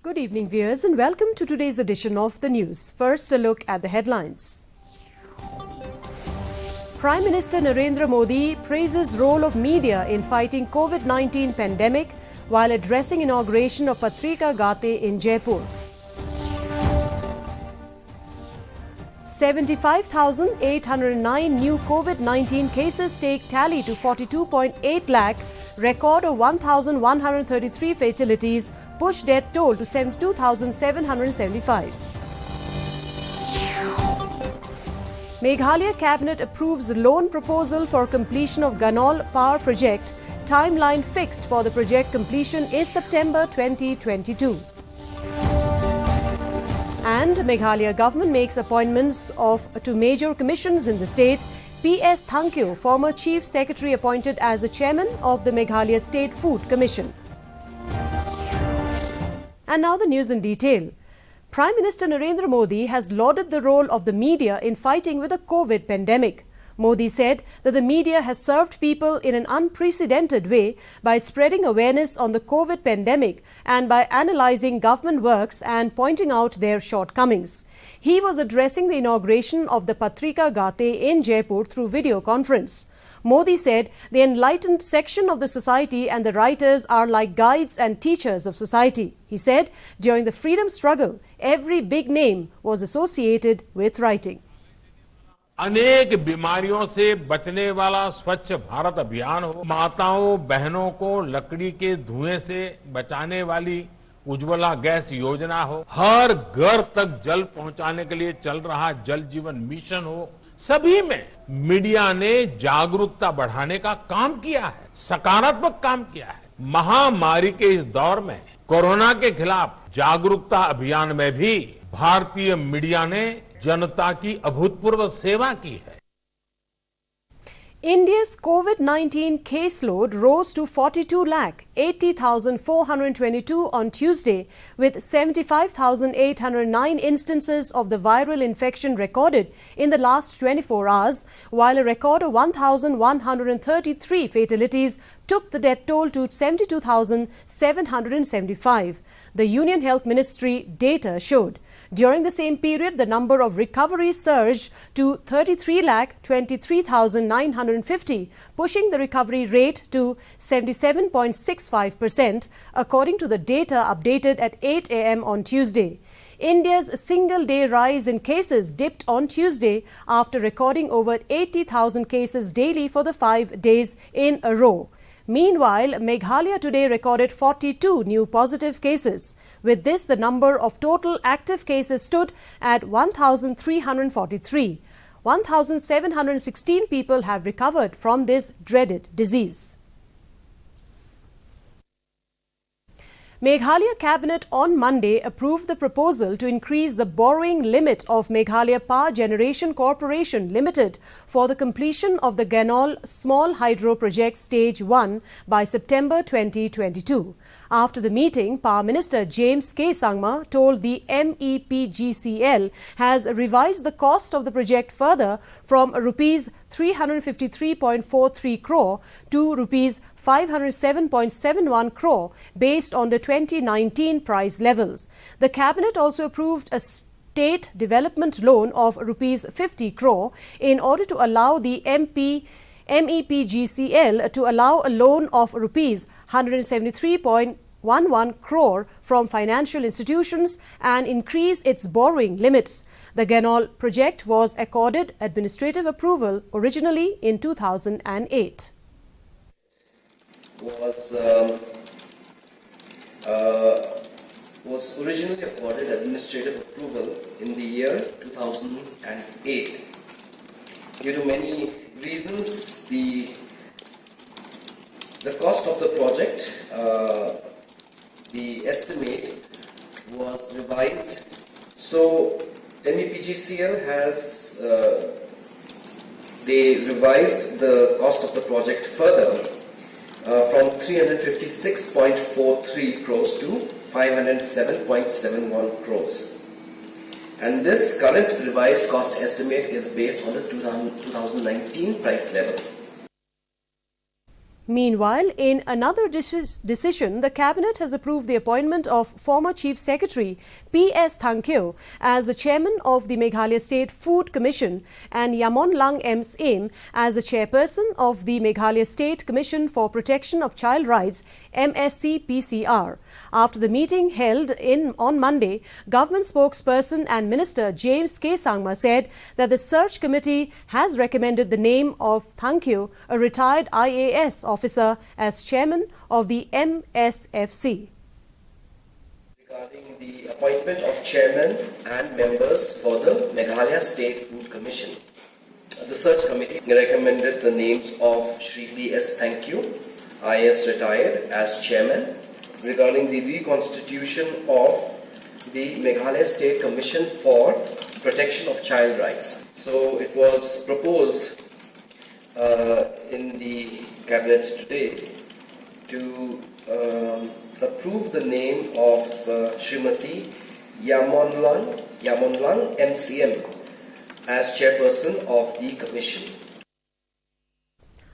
Good evening, viewers, and welcome to today's edition of the news. First, a look at the headlines. Prime Minister Narendra Modi praises role of media in fighting COVID-19 pandemic while addressing inauguration of Patrika Gate in Jaipur. 75,809 new COVID-19 cases take tally to 42.8 lakh, record of 1,133 fatalities, push death toll to 72,775. Meghalaya Cabinet approves loan proposal for completion of Ganol Power Project. Timeline fixed for the project completion is September 2022. And Meghalaya government makes appointments to major commissions in the state. P.S. Thankyo, former Chief Secretary, appointed as the Chairman of the Meghalaya State Food Commission. And now the news in detail. Prime Minister Narendra Modi has lauded the role of the media in fighting with the COVID pandemic. Modi said that the media has served people in an unprecedented way by spreading awareness on the COVID pandemic and by analyzing government works and pointing out their shortcomings. He was addressing the inauguration of the Patrika Gate in Jaipur through video conference. Modi said the enlightened section of the society and the writers are like guides and teachers of society. He said during the freedom struggle, every big name was associated with writing. अनेक बीमारियों से बचने वाला स्वच्छ भारत अभियान हो, माताओं बहनों को लकड़ी के धुएं से बचाने वाली उज्ज्वला गैस योजना हो, हर घर तक जल पहुंचाने के लिए चल रहा जल जीवन मिशन हो, सभी में मीडिया ने जागरूकता बढ़ाने का काम किया है, सकारात्मक काम किया है। महामारी के इस दौर में कोरोना के खिलाफ जागरूकता अभियान में भी भारतीय मीडिया ने जनता की अभूतपूर्व सेवा की है। India's COVID-19 caseload rose to 42,80,422 on Tuesday, with 75,809 instances of the viral infection recorded in the last 24 hours, while a record of 1,133 fatalities took the death toll to 72,775. The Union Health Ministry data showed. During the same period, the number of recoveries surged to 33,23,950, pushing the recovery rate to 77.65%, according to the data updated at 8 a.m. on Tuesday. India's single-day rise in cases dipped on Tuesday after recording over 80,000 cases daily for the 5 days in a row. Meanwhile, Meghalaya today recorded 42 new positive cases. With this, the number of total active cases stood at 1,343. 1,716 people have recovered from this dreaded disease. Meghalaya Cabinet on Monday approved the proposal to increase the borrowing limit of Meghalaya Power Generation Corporation Limited for the completion of the Ganol Small Hydro Project Stage 1 by September 2022. After the meeting, Power Minister James K. Sangma told the MEPGCL has revised the cost of the project further from Rs 353.43 crore to Rs 507.71 crore based on the 2019 price levels. The Cabinet also approved a state development loan of Rs 50 crore in order to allow the MEPGCL to allow a loan of Rs 173.11 crore from financial institutions and increase its borrowing limits. The Ganol project was accorded administrative approval originally in 2008. Was originally accorded administrative approval in the year 2008. Due to many reasons, the cost of the project, the estimate was revised. So MEPGCL has they revised the cost of the project further from 356.43 crores to 507.71 crores. And this current revised cost estimate is based on the 2019 price level. Meanwhile, in another decision, the Cabinet has approved the appointment of former Chief Secretary P.S. Thankyo as the Chairman of the Meghalaya State Food Commission and Yamonlang M.S.M. as the Chairperson of the Meghalaya State Commission for Protection of Child Rights MSC-PCR. After the meeting held on Monday, Government spokesperson and Minister James K. Sangma said that the search committee has recommended the name of Thankyo, a retired IAS officer, as chairman of the MSFC. Regarding the appointment of chairman and members for the Meghalaya State Food Commission, the search committee recommended the names of Shri P.S. Thankyo, IAS retired, as chairman, regarding the reconstitution of the Meghalaya State Commission for Protection of Child Rights. So it was proposed in the Cabinet today to approve the name of Srimati Yamonlang MCM as chairperson of the Commission.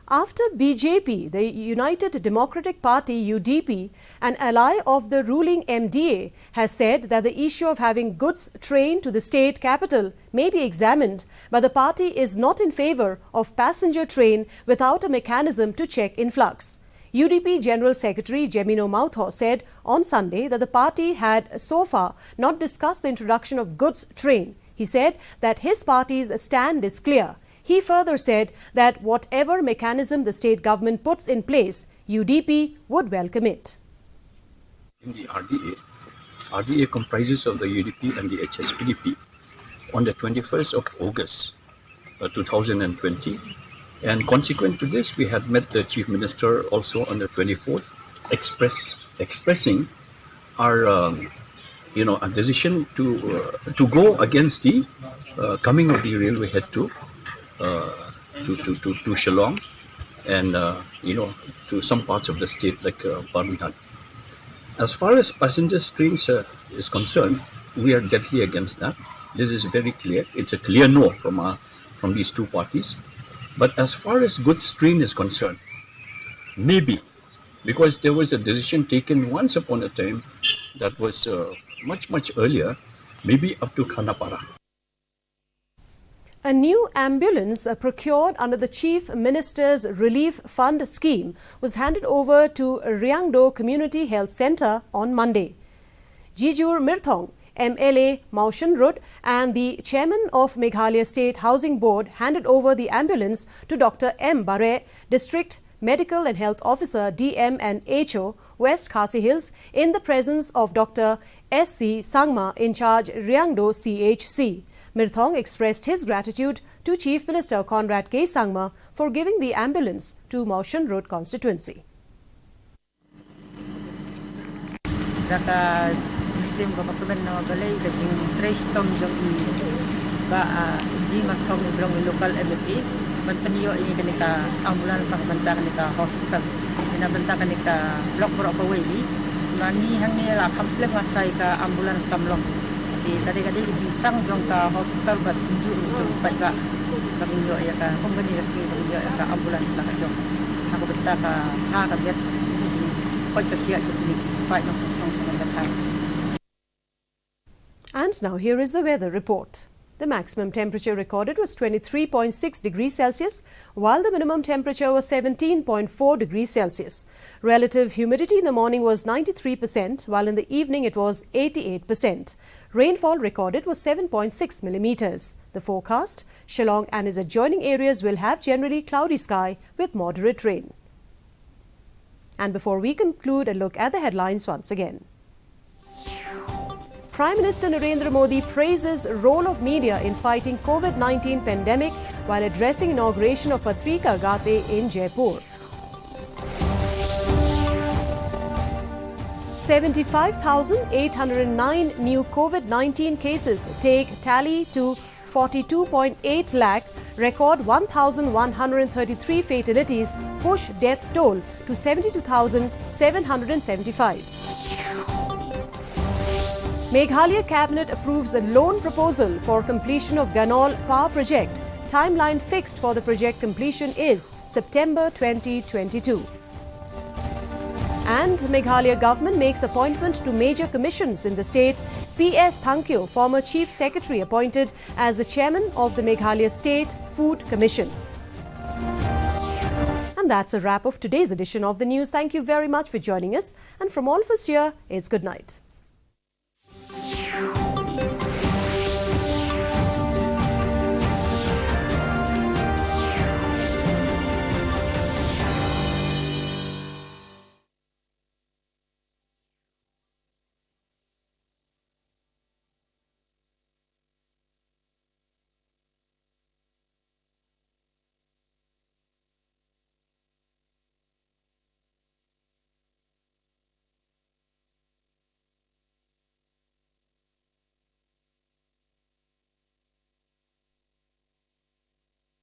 After BJP, the United Democratic Party UDP, an ally of the ruling MDA, has said that the issue of having goods trained to the state capital may be examined, but the party is not in favour of passenger train without a mechanism to check influx. UDP General Secretary Jemino Mautho said on Sunday that the party had so far not discussed the introduction of goods train. He said that his party's stand is clear. He further said that whatever mechanism the state government puts in place, UDP would welcome it. In the RDA comprises of the UDP and the HSPDP on the 21st of August 2020. And consequent to this, we had met the Chief Minister also on the 24th, expressing our a decision to go against the coming of the railway head to Shillong and to some parts of the state like Birmingham. As far as passenger trains is concerned, we are deadly against that. This is very clear. It's a clear no from these two parties. But as far as goods train is concerned, maybe, because there was a decision taken once upon a time that was much earlier, maybe up to Khanapara. A new ambulance procured under the Chief Minister's Relief Fund scheme was handed over to Ryangdo Community Health Centre on Monday. Jijur Mirthong, MLA Maushan and the chairman of Meghalaya State Housing Board handed over the ambulance to Dr. M. Bare, District Medical and Health Officer DM and HO, West Khasi Hills, in the presence of Dr. S.C. Sangma, in charge Ryangdo CHC. Mirthong expressed his gratitude to Chief Minister Conrad K. Sangma for giving the ambulance to Maushan Road constituency. Sim kapatuban na balay kajing trace tom jong ba di magtog ng local MFP manpaniyo ini kanika ambulans pagbanta kanika hospital binabanta kanika block bro pa way mani hang ni la kamslek masay ka ambulans kamlong di tadi di chang jong ka hospital bat ju pa ka kaminyo ya ka company kasi kaminyo ka ambulans na ka jong ako banta ka ha ka bet pag ka siya ni pa no song sa batay. And now here is the weather report. The maximum temperature recorded was 23.6 degrees Celsius, while the minimum temperature was 17.4 degrees Celsius. Relative humidity in the morning was 93%, while in the evening it was 88%. Rainfall recorded was 7.6 millimeters. The forecast: Shillong and its adjoining areas will have generally cloudy sky with moderate rain. And before we conclude, a look at the headlines once again. Prime Minister Narendra Modi praises role of media in fighting COVID-19 pandemic while addressing inauguration of Patrika Gate in Jaipur. 75,809 new COVID-19 cases take tally to 42.8 lakh, record 1,133 fatalities, push death toll to 72,775. Meghalaya Cabinet approves a loan proposal for completion of Ganol Power Project. Timeline fixed for the project completion is September 2022. And Meghalaya government makes appointment to major commissions in the state. P.S. Thankyo, former Chief Secretary, appointed as the chairman of the Meghalaya State Food Commission. And that's a wrap of today's edition of the news. Thank you very much for joining us. And from all of us here, it's good night.